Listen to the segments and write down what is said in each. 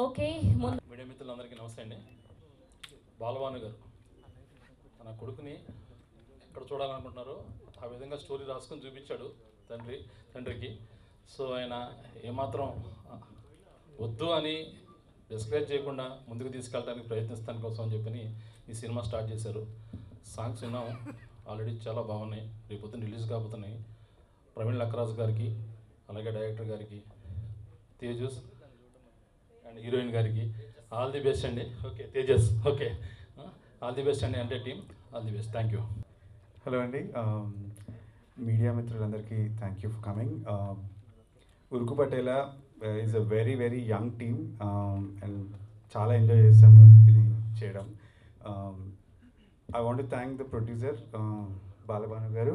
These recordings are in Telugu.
ఓకే మీడియా మిత్రులందరికీ నమస్తే అండి. బాలభాను గారు తన కొడుకుని ఎక్కడ చూడాలనుకుంటున్నారో ఆ విధంగా స్టోరీ రాసుకొని చూపించాడు తండ్రికి. సో ఆయన ఏమాత్రం వద్దు అని డిస్కరేజ్ చేయకుండా ముందుకు తీసుకెళ్ళడానికి ప్రయత్నిస్తాను కోసం అని చెప్పి ఈ సినిమా స్టార్ట్ చేశారు. సాంగ్స్ విన్నాము, ఆల్రెడీ చాలా బాగున్నాయి. రేపొద్దున రిలీజ్ కాబోతున్నాయి. ప్రవీణ్ లక్కరాజు గారికి, అలాగే డైరెక్టర్ గారికి, తేజస్ అండ్ హీరోయిన్ గారికి ఆల్ ది బెస్ట్ అండి. Okay Tejas, okay all the best అండి. అంటే team all the best. Thank you. Hello అండి, మీడియా మిత్రులందరికీ thank you for coming. Uruku Patela is a very very young team and చాలా ఎంజాయ్ చేస్తాము ఇది చేయడం. I want to thank the producer Balabhanu గారు.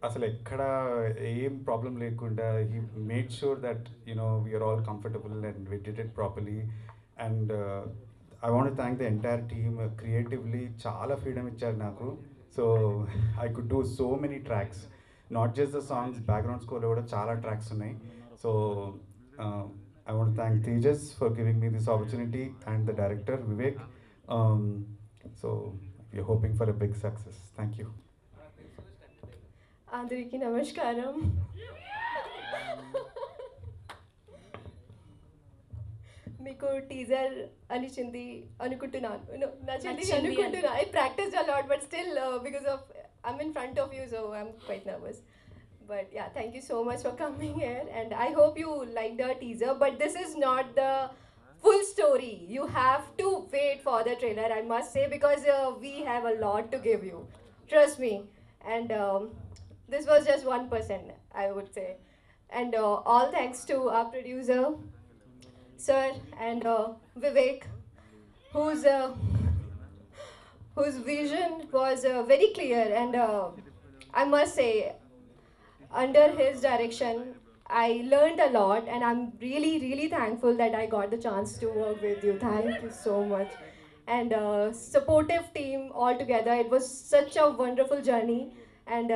అసలు ఎక్కడ ఏం ప్రాబ్లం లేకుండా he made sure that we're all comfortable and we did it properly. And I want to thank the entire team. Creatively చాలా ఫ్రీడమ్ ఇచ్చారు నాకు. So I could do so many tracks, not just the songs, background స్కోర్లో కూడా చాలా ట్రాక్స్ ఉన్నాయి. So I want to thank Tejas for giving me this opportunity and the director Vivek. So we're hoping for a big success. Thank you. అందరికీ నమస్కారం. మీకు టీజర్ నచ్చింది అనుకుంటున్నాను. I practiced a lot, but still because of I'm in front of you, so I'm quite nervous. But yeah, thank you so much for coming here, and I hope you liked the teaser. But this is not the full story. You have to wait for the trailer, I must say, because we have a lot to give you. Trust me. And this was just 1%, I would say. And all thanks to our producer, Sir, and Vivek, whose vision was very clear. And I must say, under his direction, I learned a lot, and I'm really, really thankful that I got the chance to work with you. Thank you so much. And supportive team all together. It was such a wonderful journey. And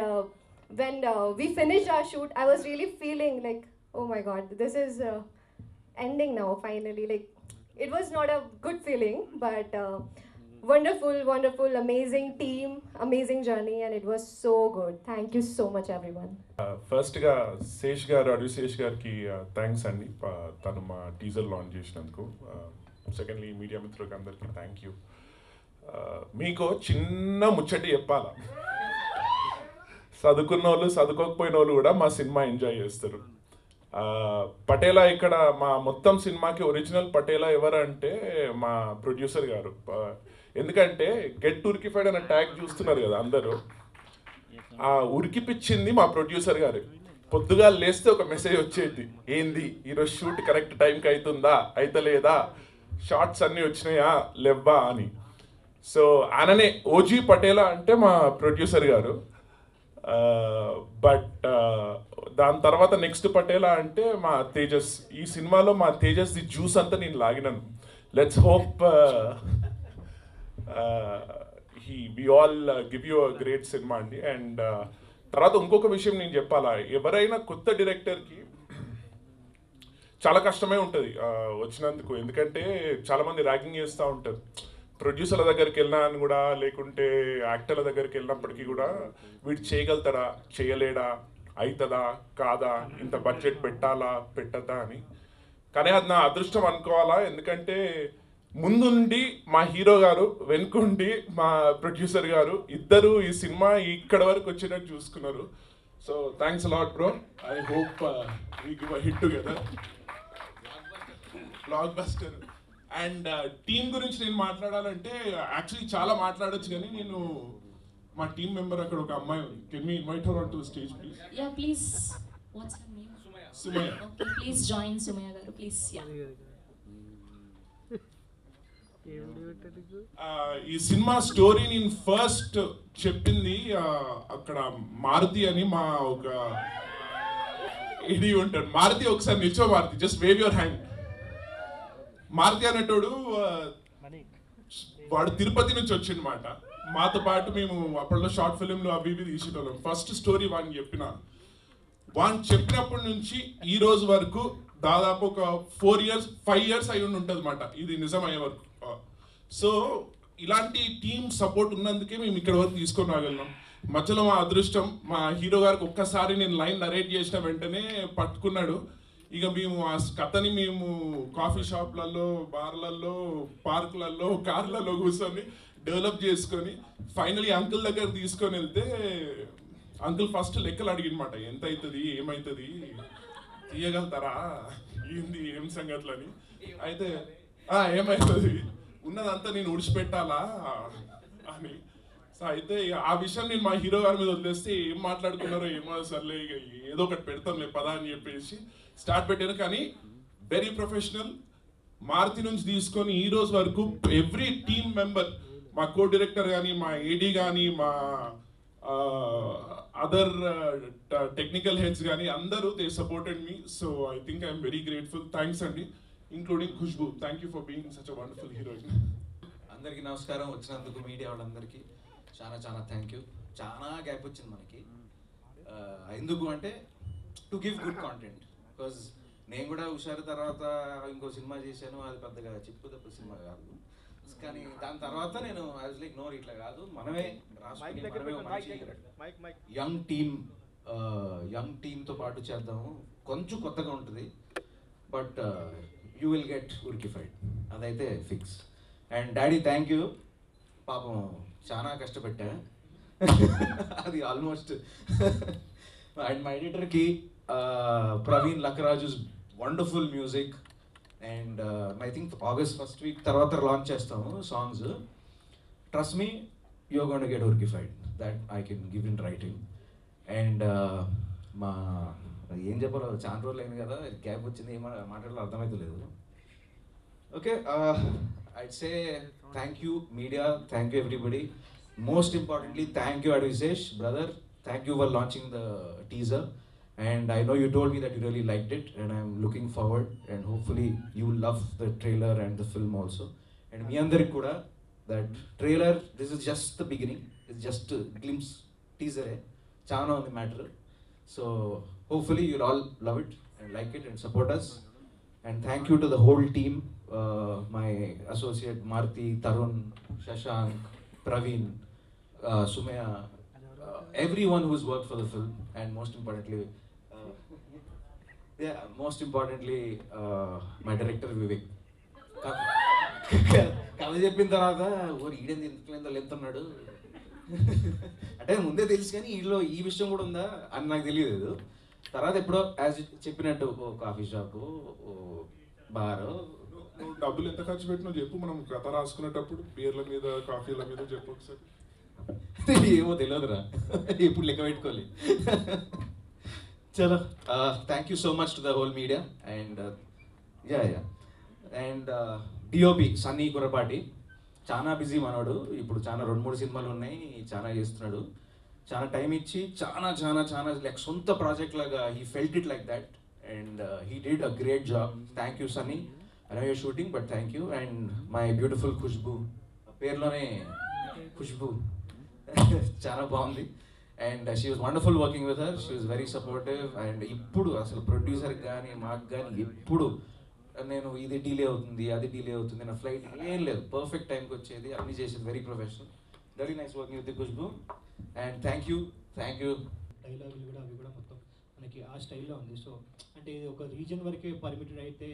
when we finished our shoot, I was really feeling like, oh my God, this is ending now, finally. Like, it was not a good feeling, but wonderful, wonderful, amazing team, amazing journey, and it was so good. Thank you so much, everyone. ఫస్ట్గా శేష్ గారు, అడవి శేష్ గారికి థ్యాంక్స్ అండి, తను మా టీజర్ లాంచ్ చేసినందుకు. సెకండ్లీ మీడియా మిత్రులకి అందరికీ థ్యాంక్ యూ. మీకు చిన్న ముచ్చటి చెప్పాలా, చదువుకున్న వాళ్ళు చదువుకోకపోయిన వాళ్ళు కూడా మా సినిమా ఎంజాయ్ చేస్తారు. పటేలా ఇక్కడ మా మొత్తం సినిమాకి ఒరిజినల్ పటేలా ఎవరంటే మా ప్రొడ్యూసర్ గారు. ఎందుకంటే గెట్ ఉరికిఫైడ్ అనే ట్యాగ్ చూస్తున్నారు కదా అందరూ, ఆ ఉరికిపిచ్చింది మా ప్రొడ్యూసర్ గారు. పొద్దుగా లేస్తే ఒక మెసేజ్ వచ్చేది, ఏంది ఈరోజు షూట్ కరెక్ట్ టైంకి అవుతుందా అయితలేదా, షార్ట్స్ అన్నీ వచ్చినాయా లేవ్వా అని. సో ఆయననే ఓజీ పటేలా అంటే మా ప్రొడ్యూసర్ గారు. బట్ దాని తర్వాత నెక్స్ట్ పటేలా అంటే మా తేజస్. ఈ సినిమాలో మా తేజస్ ది జ్యూస్ అంతా నేను లాగినాను. Let's hope we all give you a great cinema అండి. అండ్ తర్వాత ఇంకొక విషయం నేను చెప్పాలా, ఎవరైనా కొత్త డైరెక్టర్కి చాలా కష్టమే ఉంటుంది వచ్చినందుకు. ఎందుకంటే చాలామంది ర్యాగింగ్ చేస్తూ ఉంటారు. ప్రొడ్యూసర్ల దగ్గరికి వెళ్ళినా అని కూడా, లేకుంటే యాక్టర్ల దగ్గరికి వెళ్ళినప్పటికీ కూడా, వీడు చేయగలుగుతాడా చేయలేడా, అవుతుందా కాదా, ఇంత బడ్జెట్ పెట్టాలా పెట్టద్దా అని. కానీ అది నా అదృష్టం అనుకోవాలా. ఎందుకంటే ముందుండి మా హీరో గారు, వెనుకుండి మా ప్రొడ్యూసర్ గారు, ఇద్దరు ఈ సినిమా ఇక్కడ వరకు వచ్చేటట్టు చూసుకున్నారు. So thanks a lot bro. I hope we give a hit together, block buster. And team గురించి నేను మాట్లాడాలంటే యాక్చువల్లీ చాలా మాట్లాడొచ్చు, కానీ నేను మా టీమ్ మెంబర్ అక్కడ ఒక అమ్మాయి ఉంది. Can we invite her on to stage please? Yeah please. What's her name? Sumayya. Okay, please join Sumayya గారు ప్లీజ్. యా. ఈ సినిమా స్టోరీ నేను ఫస్ట్ చెప్పింది అక్కడ మారుతి అని మా ఒక ఇది ఉంటాడు. మారుతి ఒకసారి నిల్చో, Maruti just wave your hand. Maruti అనేటోడు వాడు తిరుపతి నుంచి వచ్చిందన్నమాట. మాతో పాటు మేము అప్పట్లో షార్ట్ ఫిలింలు అవి ఇవి తీసేటోళ్ళం. ఫస్ట్ స్టోరీ వాడిని చెప్పినప్పటి నుంచి ఈ రోజు వరకు దాదాపు ఒక 5 years అయి ఉంటుంది అన్నమాట ఇది నిజం అయ్యే వరకు. సో ఇలాంటి టీమ్ సపోర్ట్ ఉన్నందుకే మేము ఇక్కడ వరకు తీసుకొని రాగలిగాం. మధ్యలో మా అదృష్టం, మా హీరో గారికి ఒక్కసారి నేను లైన్ నరేట్ చేసిన వెంటనే పట్టుకున్నాడు. ఇక మేము ఆ కథని మేము కాఫీ షాప్లలో, బార్లలో, పార్కులలో, కార్లలో కూర్చొని డెవలప్ చేసుకొని ఫైనలీ అంకుల్ దగ్గర తీసుకొని వెళ్తే అంకుల్ ఫస్ట్ లెక్కలు అడిగినమాట, ఎంత అవుతుంది, ఏమవుతుంది, తీయగలుగుతారా, ఏంది ఏం సంగతులని. అయితే ఏమవుతుంది, ఉన్నదంతా నేను ఉడిచిపెట్టాలా అని. సో అయితే ఆ విషయం నేను మా హీరో గారి మీద వదిలేస్తే ఏం మాట్లాడుకున్నారో ఏమో, సర్లే ఇక ఏదో ఒకటి పెడతాంలే పదా అని చెప్పేసి స్టార్ట్ పెట్టాను. కానీ వెరీ ప్రొఫెషనల్. మారుతి నుంచి తీసుకొని ఈ రోజు వరకు ఎవ్రీ టీమ్ మెంబర్, మా కో డైరెక్టర్ కానీ, మా ఏడీ కానీ, మా అదర్ టెక్నికల్ హెడ్స్ కానీ అందరూ they supported me. So I think I'm very grateful. Thanks అండి, including Khushbu. Thank you for being such a wonderful heroine. అందరికీ నమస్కారం. వచ్చినందుకు మీడియా వాళ్ళందరికీ చాలా చాలా థ్యాంక్ యూ. చాలా గ్యాప్ వచ్చింది మనకి. ఎందుకు అంటే to give good content. Because నేను కూడా హుషారు తర్వాత ఇంకో సినిమా చేశాను, అది పెద్దగా చెప్పు తప్ప సినిమా కాదు. కానీ దాని తర్వాత నేను ఐ వాజ్ లైక్ నో, ఇట్లా కాదు, మనమే యంగ్ టీమ్తో పాటు చేద్దాము, కొంచెం కొత్తగా ఉంటుంది, but you will get urikified, అదైతే fix. And daddy thank you, పాపం చాలా కష్టపెట్టా అది ఆల్మోస్ట్. అండ్ మా ఎడిటర్కి Praveen Lakkaraju's wonderful music. And I think August 1st week తర్వాత లాంచ్ చేస్తాము songs. Trust me, you're going to get urikified, that I can give in writing. And మా ఏం చెప్పాలో, చాలా రోజులు అయింది కదా, గ్యాప్ వచ్చింది, ఏం మాట్లాడాలో అర్థమవుతలేదు. Okay, I'd say thank you media, thank you everybody. Most importantly, thank you Advisesh brother, thank you for launching the teaser, and I know you told me that you really liked it, and I'm looking forward, and hopefully you will love the trailer and the film also. And మీ అందరికి కూడా that trailer, this is just the beginning, it's just a glimpse, teaser చాలా ఉంది matter. So hopefully you'll all love it and like it and support us. And thank you to the whole team, my associate Maruti, Tarun, Shashank, Praveen, Sumaya, everyone who's worked for the film, and most importantly, my director Vivek. కథ చెప్పిన తర్వాత ఈడేంది ఇంత లెంత్ ఉన్నాడు అంటే ముందే తెలుసు, కానీ వీళ్ళు ఈ విషయం కూడా ఉందా అని నాకు తెలియదు. తర్వాత ఎప్పుడో యాజ్ చెప్పినట్టు ఓ కాఫీ షాపు, ఓ బారు. నువ్వు డబ్బులు ఎంత ఖర్చు పెట్టినావు చెప్పు, మనం కథ రాసుకునేటప్పుడు బీర్ల మీద, కాఫీల మీద చెప్పు ఒకసారి. ఏమో తెలియదురా, ఇప్పుడు లెక్క పెట్టుకోవాలి. చలో, thank you so much to the whole media. And and DOP Sunny Kurapati చాలా బిజీ మనోడు, ఇప్పుడు చాలా 2-3 సినిమాలు ఉన్నాయి, చాలా చేస్తున్నాడు. చాలా టైం ఇచ్చి చాలా చాలా చాలా లైక్ సొంత ప్రాజెక్ట్ లాగా he felt it like that, and he did a great job. Thank you Sunny, I know your shooting but thank you. And my beautiful Khushbu, పేరులోనే ఖుష్బు చాలా బాగుంది. And she was wonderful working with her, she was very supportive. అండ్ ఇప్పుడు అసలు ప్రొడ్యూసర్కి కానీ మాకు కానీ ఎప్పుడు నేను ఇది డిలే అవుతుంది, అది డిలే అవుతుంది, నా ఫ్లైట్ ఏం లేదు, పర్ఫెక్ట్ టైంకి వచ్చేది, అన్నీ చేసేది, very professional. Very nice working with Khushbu. And thank you. డైలాగులు కూడా అవి కూడా మొత్తం మనకి ఆ స్టైల్లో ఉంది. సో అంటే ఇది ఒక రీజన్ వరకే పరిమిటెడ్ అయితే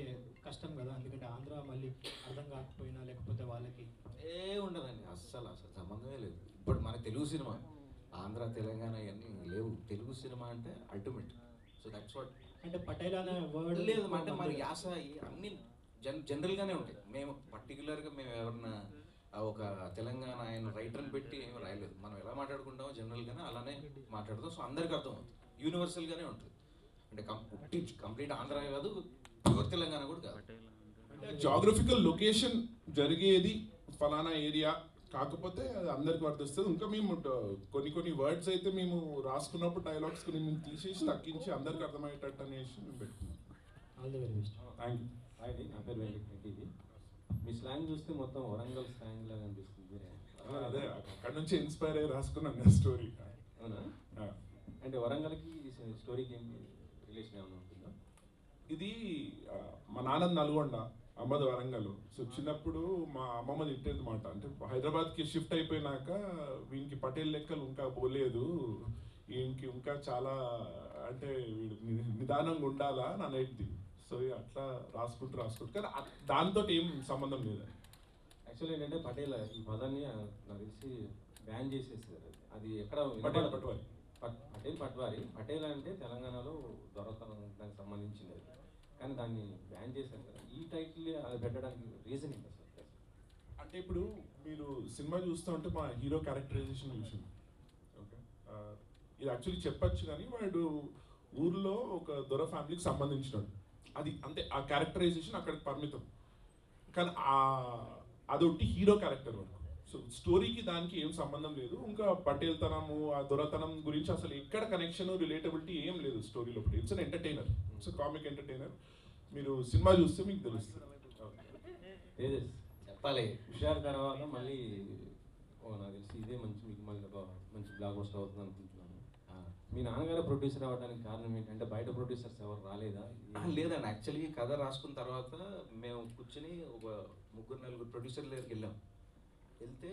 కష్టం కదా, ఎందుకంటే ఆంధ్ర మళ్ళీ అర్థం కాకపోయినా లేకపోతే వాళ్ళకి ఉండదండి, అస్సలు సంబంధమే లేదు. ఇప్పుడు మన తెలుగు సినిమా, ఆంధ్ర తెలంగాణ ఇవన్నీ లేవు, తెలుగు సినిమా అంటే అల్టిమేట్. So that's what. అంటే పటేల్ అనే వర్డ్ లేదు అంటే మన యాస అన్ని జనరల్గానే ఉంటాయి. మేము పర్టికులర్గా మేము ఎవరన్నా ఒక తెలంగాణ ఆయన రైటర్ని పెట్టి ఏమి రాయలేదు, మనం ఎలా మాట్లాడుకుంటామో జనరల్గానే అలానే మాట్లాడతాం. సో అందరికీ అర్థమవుతుంది, యూనివర్సల్గానే ఉంటుంది. అంటే కంప్లీట్ ఆంధ్ర కాదు, ప్యూర్ తెలంగాణ కూడా కాదు. అంటే జాగ్రఫికల్ లొకేషన్ జరిగేది ఫలానా ఏరియా కాకపోతే అది అందరికి వర్తిస్తుంది. ఇంకా మేము కొన్ని వర్డ్స్ అయితే మేము రాసుకున్నప్పుడు డైలాగ్స్ కొన్ని మేము తీసేసి తగ్గించి అందరికి అర్థమయ్యేటట్టు అనేసి మేము పెట్టుకున్నాం. All the very best. Thank you. Hi అండి, నా పేరు వెంకటరెడ్డి. మీ స్లాంగ్ చూస్తే మొత్తం వరంగల్ స్లాంగ్ లాగా అనిపిస్తుంది. అదే అక్కడ నుంచి ఇన్స్పైర్ అయ్యి రాసుకున్నాను స్టోరీ. అవునా? అంటే వరంగల్కి స్టోరీకి ఏం రిలేషన్ ఏమైనా ఉంటుందా? ఇది మా నాన్న నల్గొండ, అమ్మది వరంగల్. సో చిన్నప్పుడు మా అమ్మమ్మ తిట్టేది మాట, అంటే హైదరాబాద్కి షిఫ్ట్ అయిపోయినాక వీనికి పటేల్ లెక్కలు ఇంకా పోలేదు, వీనికి ఇంకా చాలా అంటే వీడు నిదానంగా ఉండాలా అని అనేది. సో అట్లా రాసుకుంటూ కానీ దాంతో ఏం సంబంధం లేదు. యాక్చువల్లీ ఏంటంటే పటేల్ ఈ పదాన్ని నాకు తెలిసి బ్యాన్ చేసేసారు. అది ఎక్కడ పటేల్ పట్వారి, పటేల్ పట్వారి. పటేల్ అంటే తెలంగాణలో దొరతనం దానికి సంబంధించింది, కానీ దాన్ని బ్యాన్ చేశారు కదా. ఈ టైటిల్ అది పెట్టడానికి రీజన్ ఏంటి అసలు? అంటే ఇప్పుడు మీరు సినిమా చూస్తూ ఉంటే మా హీరో క్యారెక్టరైజేషన్ చూసింది. ఓకే, ఇది యాక్చువల్లీ చెప్పచ్చు, కానీ వాడు ఊర్లో ఒక దొర ఫ్యామిలీకి సంబంధించినాడు, అది అంతే. ఆ క్యారెక్టరైజేషన్ అక్కడికి పరిమితం, కానీ అదొట్టి హీరో క్యారెక్టర్ వరకు. సో స్టోరీకి దానికి ఏం సంబంధం లేదు. ఇంకా పటేల్ తనము ఆ దొరతనం గురించి అసలు ఎక్కడ కనెక్షన్ రిలేటబిలిటీ ఏం లేదు స్టోరీ లోపల. It's an entertainer, it's comic entertainer. మీరు సినిమా చూస్తే మీకు తెలుస్తుంది. చెప్పాలి హుషారు తర్వాత మళ్ళీ నాకు తెలిసి ఇదే మీకు మళ్ళీ ఒక మంచి బ్లాక్ బస్టర్ అవుతుంది అనుకుంటున్నాను. మీ నాన్నగారు ప్రొడ్యూసర్ అవ్వడానికి కారణం ఏంటంటే బయట ప్రొడ్యూసర్స్ ఎవరు రాలేదా? లేదండి, యాక్చువల్లీ కథ రాసుకున్న తర్వాత మేము కూర్చొని ఒక 3-4 ప్రొడ్యూసర్ల దగ్గరికి వెళ్ళాం. వెళ్తే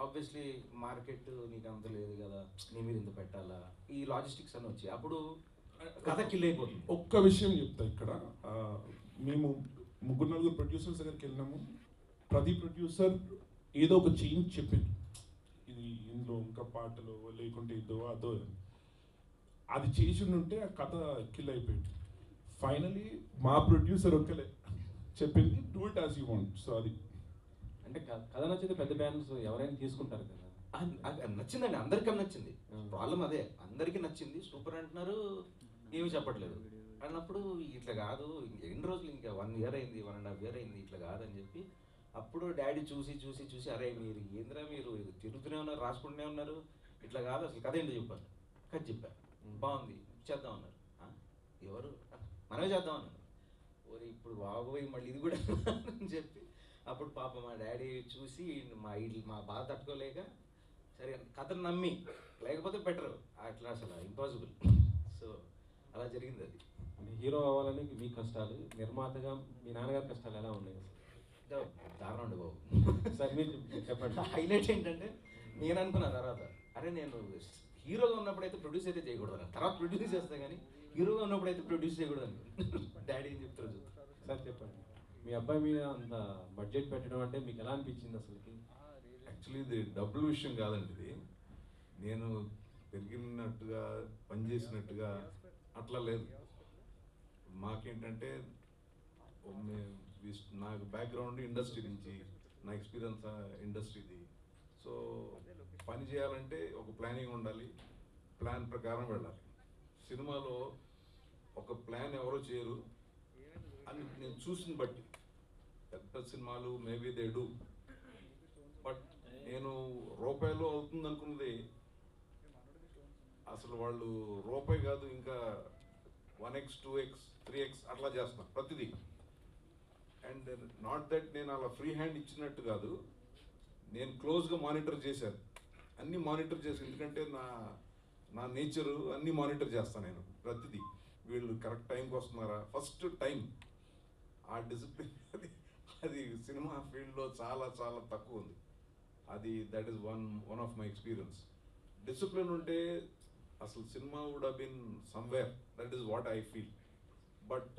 ఆబ్వియస్లీ మార్కెట్ నీకు అంత లేదు కదా, నీ మీద ఇంత పెట్టాలా, ఈ లాజిస్టిక్స్ అని వచ్చి అప్పుడు కథ కిల్ అయిపోతుంది. ఒక్క విషయం చెప్తా ఇక్కడ, మేము 3-4 ప్రొడ్యూసర్స్ దగ్గరికి వెళ్ళినాము. ప్రతి ప్రొడ్యూసర్ ఏదో ఒక చేంజ్ చెప్పింది, ఇది ఇందులో ఇంకా పాటలు లేకుంటే ఇదో అదో, అది చేసి ఉంటే ఆ కథ కిల్ అయిపోయింది. ఫైనలీ మా ప్రొడ్యూసర్ ఒక్కలే చెప్పింది do it as you want. So అది అంటే కథ నచ్చితే పెద్ద బ్యానర్స్ ఎవరైనా తీసుకుంటారు కదా. నచ్చిందండి, అందరికీ నచ్చింది. ప్రాబ్లం అదే, అందరికీ నచ్చింది, సూపర్ అంటున్నారు, ఏమి చెప్పట్లేదు అన్నప్పుడు ఇట్లా కాదు, ఎన్ని రోజులు ఇంకా 1 year అయింది, 1.5 year అయింది, ఇట్లా కాదని చెప్పి అప్పుడు డాడీ చూసి అరే మీరు ఏంద్రా మీరు తిరుగుతూనే ఉన్నారు, రాసుకుంటూనే ఉన్నారు, ఇట్లా కాదు అసలు కథ ఏంటో చెప్పారు. కథ చెప్పారు, బాగుంది చేద్దాం అన్నారు. ఎవరు మనమే చేద్దాం అన్నారు. ఓరి ఇప్పుడు బాగోయి మళ్ళీ ఇది కూడా అని చెప్పి అప్పుడు పాప మా డాడీ చూసి మా బాధ తట్టుకోలేక సరే కథను నమ్మి, లేకపోతే బెటర్, అట్లా అసలు ఇంపాసిబుల్. సో అలా జరిగింది అది. అంటే హీరో అవ్వాలని మీ కష్టాలు, నిర్మాతగా మీ నాన్నగారి కష్టాలు ఎలా ఉన్నాయి? దారుణం అండి బాబు. సార్ మీరు చెప్పండి. హైలైట్ ఏంటంటే నేను అనుకున్నా తర్వాత, అరే నేను హీరోగా ఉన్నప్పుడైతే ప్రొడ్యూస్ అయితే చేయకూడదు, తర్వాత ప్రొడ్యూస్ చేస్తా కానీ హీరోగా ఉన్నప్పుడైతే ప్రొడ్యూస్ చేయకూడదు అని డాడీ ఏం చెప్తారు. సార్ చెప్పండి, మీ అబ్బాయి మీద అంత బడ్జెట్ పెట్టడం అంటే మీకు ఎలా అనిపించింది అసలుకి? యాక్చువల్లీ ఇది డబ్బుల విషయం కాదండి, ఇది నేను పెరిగినట్టుగా పనిచేసినట్టుగా అట్లా లేదు. మాకేంటంటే నాకు బ్యాక్గ్రౌండ్ ఇండస్ట్రీ నుంచి, నా ఎక్స్పీరియన్స్ ఇండస్ట్రీది. సో పని చేయాలంటే ఒక ప్లానింగ్ ఉండాలి, ప్లాన్ ప్రకారం వెళ్ళాలి. సినిమాలో ఒక ప్లాన్ ఎవరో చేయరు అని నేను చూసిన బట్టి, పెద్ద సినిమాలు మేబీ దే డూ, బట్ నేను రూపాయలో అవుతుంది అనుకున్నది అసలు వాళ్ళు రూపాయి కాదు, ఇంకా 1x 2x 3x అట్లా చేస్తాను ప్రతిదీ. అండ్ నాట్ దట్ నేను అలా ఫ్రీ హ్యాండ్ ఇచ్చినట్టు కాదు, నేను క్లోజ్గా మానిటర్ చేశాను, అన్నీ మానిటర్ చేశాను. ఎందుకంటే నా నేచరు అన్నీ మానిటర్ చేస్తాను నేను ప్రతిదీ. వీళ్ళు కరెక్ట్ టైంకి వస్తున్నారా, ఫస్ట్ టైం, ఆ డిసిప్లిన్ అది సినిమా ఫీల్డ్లో చాలా చాలా తక్కువ ఉంది. అది that is one of my experience. Discipline ఉంటే అసలు cinema would have been somewhere, that is what I feel. But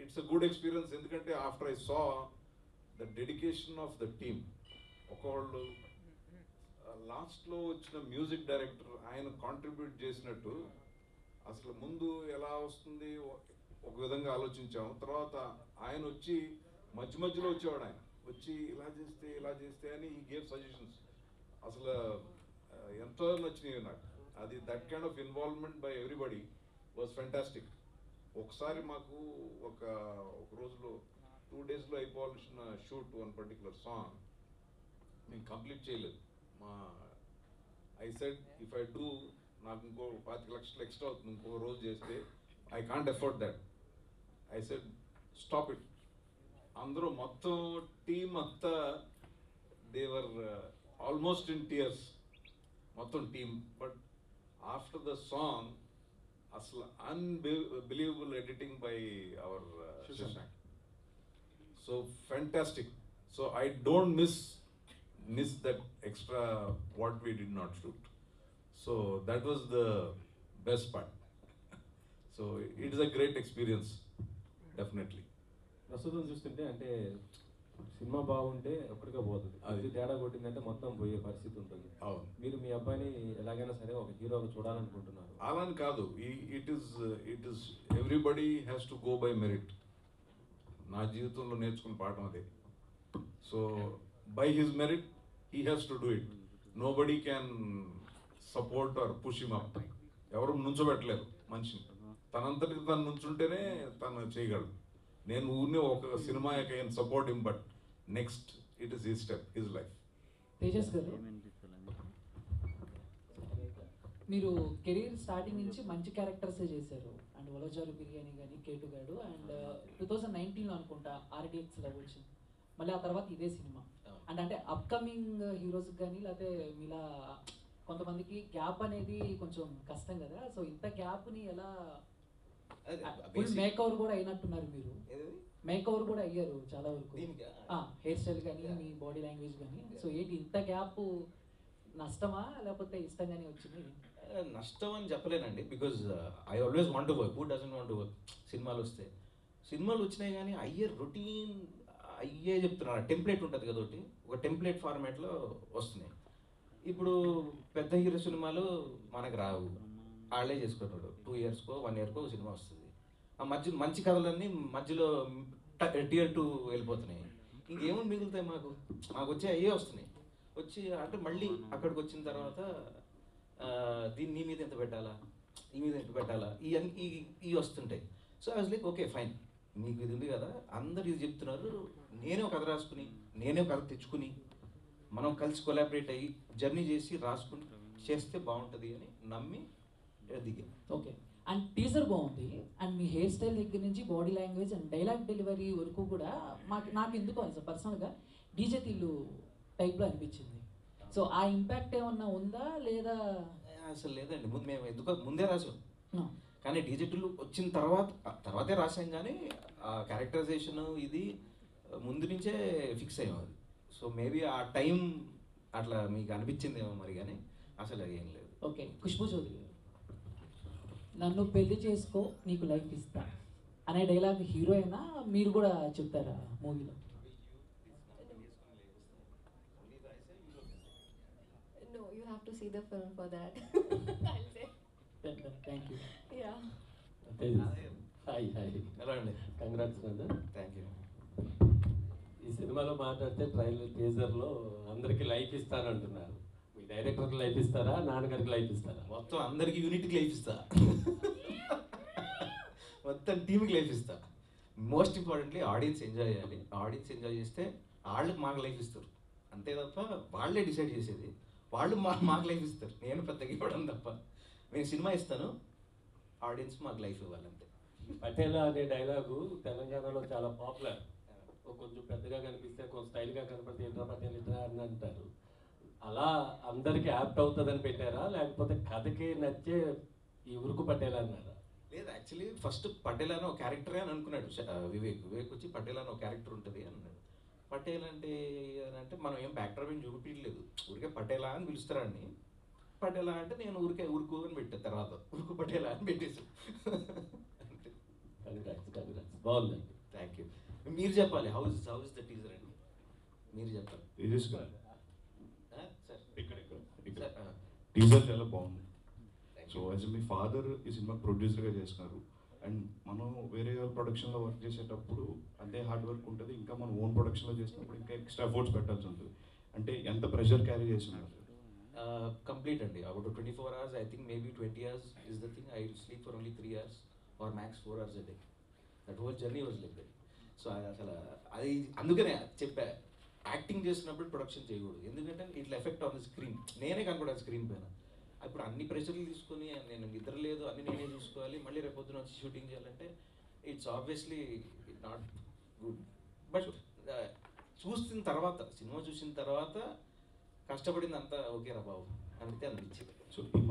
it's a good experience, ఎందుకంటే after I saw the dedication of the team. ఒకళ్ళు లాస్ట్లో వచ్చిన మ్యూజిక్ డైరెక్టర్ ఆయన కాంట్రిబ్యూట్ చేసినట్టు, అసలు ముందు ఎలా వస్తుంది ఒక విధంగా ఆలోచించాము, తర్వాత ఆయన వచ్చి మధ్యలో వచ్చేవాడు, ఆయన వచ్చి ఇలా చేస్తే అని ఈ గేవ్ సజెషన్స్. అసలు ఎంతో నచ్చినాయి నాకు. అది that kind of involvement by everybody was fantastic. ఒకసారి మాకు ఒక రోజులో 2 daysలో అయిపోవాల్సిన షూట్ వన్ పర్టికులర్ సాంగ్ మేము కంప్లీట్ చేయలేదు. I said if I do నాకు ఇంకో 25 లక్షలు ఎక్స్ట్రా అవుతుంది, ఇంకొక రోజు చేస్తే I can't afford that. I said stop it. అందరూ మొత్తం టీం అంతా దేవర్ ఆల్మోస్ట్ ఇన్ టీయర్స్, మొత్తం team. But after the song అసలు unbelievable editing by our Shashank. So fantastic. So I don't miss that extra what we did not shoot. So that was the best part. So it is a great experience, definitely. ప్రస్తుతం చూస్తుంటే అంటే సినిమా బాగుంటే ఒక్కడిగా పోతుంది, అది తేడా కొట్టిందంటే మొత్తం పోయే పరిస్థితి ఉంటుంది. అవును. మీరు మీ అబ్బాయిని ఎలాగైనా సరే ఒక హీరోగా చూడాలనుకుంటున్నారు. అలా అని కాదు, it is everybody has to go by merit. నా జీవితంలో నేర్చుకున్న పాఠం అదే. So by his merit he has to do it. Nobody can support or push him up. ఎవరు నుంచోబెట్టలేరు మనిషిని. తనంతటికి తను నుంచుంటేనే తను చేయగలడు. నేను ఊరినే ఒక cinema can support him, but next it is his step, his life. Tejas గారు, మీరు కెరీర్ స్టార్టింగ్ నుంచి మంచి క్యారెక్టర్స్ చేశారు. అండ్ వలజారు బిర్యానీ కానీ, కేటు గాడు, అండ్ 2019లో అనుకుంటా RDX లవ్ వచ్చింది. మళ్ళీ ఆ తర్వాత ఇదే సినిమా. అండ్ అంటే అప్కమింగ్ హీరోస్ కానీ లేకపోతే మీలా కొంతమందికి గ్యాప్ అనేది కొంచెం కష్టం కదా. సో ఇంత గ్యాప్ని ఎలా, ఫుల్ మేకవర్ కూడా అయినట్టున్నారు మీరు. మేకవర్ కూడా అయ్యారు చాలా వరకు, హెయిర్ స్టైల్ కానీ మీ బాడీ లాంగ్వేజ్ కానీ. సో ఏంటి ఇంత గ్యాప్, నష్టమా లేకపోతే ఇష్టంగానే వచ్చింది? నష్టం అని చెప్పలేనండి, because I always want to work. Who doesn't want to work? సినిమాలు వచ్చినాయి కానీ అయ్యే రొటీన్ అయ్యే చెప్తున్నారు. టెంప్లెట్ ఉంటుంది కదా ఒకటి, ఒక టెంప్లెట్ ఫార్మాట్లో వస్తున్నాయి. ఇప్పుడు పెద్ద హీరో సినిమాలు మనకు రావు, వాళ్ళే చేసుకుంటాడు. 2 yearsకో 1 yearకో సినిమా వస్తుంది. ఆ మంచి కథలన్నీ మధ్యలో Tier 2 వెళ్ళిపోతున్నాయి. ఇంకేముంది మిగులుతాయి మాకు వచ్చే అయ్యే వస్తున్నాయి. వచ్చి అంటే మళ్ళీ అక్కడికి వచ్చిన తర్వాత దీన్ని నీ మీద ఎంత పెట్టాలా, ఈ మీద ఎంత పెట్టాలా, ఇవి వస్తుంటాయి. So I was like okay fine, మీకు ఇది ఉంది కదా, అందరు ఇది చెప్తున్నారు, నేనే ఒక కథ రాసుకుని, నేనే ఒక కథ తెచ్చుకుని, మనం కలిసి కొలాబరేట్ అయ్యి జర్నీ చేసి రాసుకుని చేస్తే బాగుంటుంది అని నమ్మి దిగాను. ఓకే. అండ్ టీజర్ బాగుంది. అండ్ మీ హెయిర్ స్టైల్ దగ్గర నుంచి body language and dialogue delivery వరకు కూడా నాకు ఎందుకు అసలు పర్సనల్గా డీజే తిల్లు టైప్లో అనిపించింది. సో ఆ ఇంపాక్ట్ ఏమన్నా ఉందా లేదా? అసలు లేదండి, మేము ఎందుకో ముందే రాసాం. కానీ డిజిటల్ వచ్చిన తర్వాతే రాసాం. కానీ ఆ క్యారెక్టరైజేషన్ ఇది ముందు నుంచే ఫిక్స్ అయ్యాం అది. సో మేబీ ఆ టైం అట్లా మీకు అనిపించిందేమో మరి, కానీ అసలు ఏం లేదు. ఓకే. ఖుష్బూ చౌదరి, నన్ను పెళ్లి చేసుకో నీకు లైఫ్ ఇస్తా అనే డైలాగ్ హీరో అయినా మీరు కూడా చెప్తారా మూవీలో? No, you have to see the film for that. I'll say. Thank you. Yeah. Hi ఎలా అండి? Congrats brother. Thank you. ఈ సినిమాలో మాట్లాడితే ట్రైలర్ టీజర్లో అందరికి లైఫ్ ఇస్తానంటున్నారు. మీ డైరెక్టర్కి లైఫ్ ఇస్తారా, నాన్నగారికి లైఫ్ ఇస్తారా? మొత్తం అందరికి యూనిట్కి లైఫ్ ఇస్తా, మొత్తం టీంకి లైఫ్ ఇస్తా. మోస్ట్ ఇంపార్టెంట్లీ ఆడియన్స్ ఎంజాయ్ చేయాలి. ఆడియన్స్ ఎంజాయ్ చేస్తే వాళ్ళకి మాకు లైఫ్ ఇస్తారు, అంతే తప్ప వాళ్ళే డిసైడ్ చేసేది. వాళ్ళు మాకు లైఫ్ ఇస్తారు, నేను పెద్దగా ఇవ్వడం తప్ప. నేను సినిమా ఇస్తాను, ఆడియన్స్ మాకు లైఫ్ ఇవ్వాలంతే. పటేలా అనే డైలాగు తెలంగాణలో చాలా పాపులర్. కొంచెం పెద్దగా కనిపిస్తే కొంచెం స్టైల్గా కనపడితే ఇంద్ర పటేల్ ఇట్లా అని అంటారు. అలా అందరికీ యాప్ట్ అవుతుందని పెట్టారా, లేకపోతే కథకి నచ్చే ఈ ఉరుకు పటేల్ అన్నారా? లేదు, యాక్చువల్లీ ఫస్ట్ పటేల్ అని ఒక క్యారెక్టరే అని అనుకున్నాడు వివేక్ వచ్చి పటేల్ అని ఒక క్యారెక్టర్ ఉంటుంది అని అన్నాడు. పటేల్ అంటే మనం ఏం బ్యాక్టర్ ఏం చూపించలేదు, ఊరికే పటేలా అని పిలుస్తారని. పటేలా అంటే నేను ఊరికే ఉరుకు అని పెట్టాను, తర్వాత ఉరుకు పటేలా అని పెట్టేసి. బాగుందండి, థ్యాంక్ యూ. మీరు చెప్పాలి, హౌ ఇస్ ద టీజర్ అండి, మీరు చెప్పాలి. టీజర్ చాలా బాగుంది. సో యాజ్ మీ ఫాదర్ ఈ సినిమా ప్రొడ్యూసర్గా చేస్తున్నారు. అండ్ మనం వేరే ప్రొడక్షన్లో వర్క్ చేసేటప్పుడు అంతే హార్డ్ వర్క్ ఉంటుంది, ఇంకా మనం ఓన్ ప్రొడక్షన్లో చేసినప్పుడు ఇంకా ఎక్స్ట్రా ఎఫర్ట్స్ పెట్టాల్సి ఉంటుంది. అంటే ఎంత ప్రెషర్ క్యారీ చేస్తున్నారు? కంప్లీట్ అండి, about 24 hours. I think maybe 20 hours is the thing. I sleep for only 3 hours or max 4 hours a day. That whole journey was like that. So అసలు అది అందుకనే చెప్పా, యాక్టింగ్ చేసినప్పుడు ప్రొడక్షన్ చేయకూడదు, ఎందుకంటే ఇట్లా ఎఫెక్ట్ ఆన్ ద స్క్రీన్. నేనే కనపడాను స్క్రీన్ పైన. ఇప్పుడు అన్ని ప్రెషర్లు తీసుకొని నేను నిద్ర లేదు, అన్ని నేనే చూసుకోవాలి, మళ్ళీ రేపొద్దున వచ్చి షూటింగ్ చేయాలంటే it's obviously not good. But చూసిన తర్వాత సినిమా చూసిన తర్వాత కష్టపడింది అంతా ఓకేరా బాబు అనిపితే అనిపించింది. సో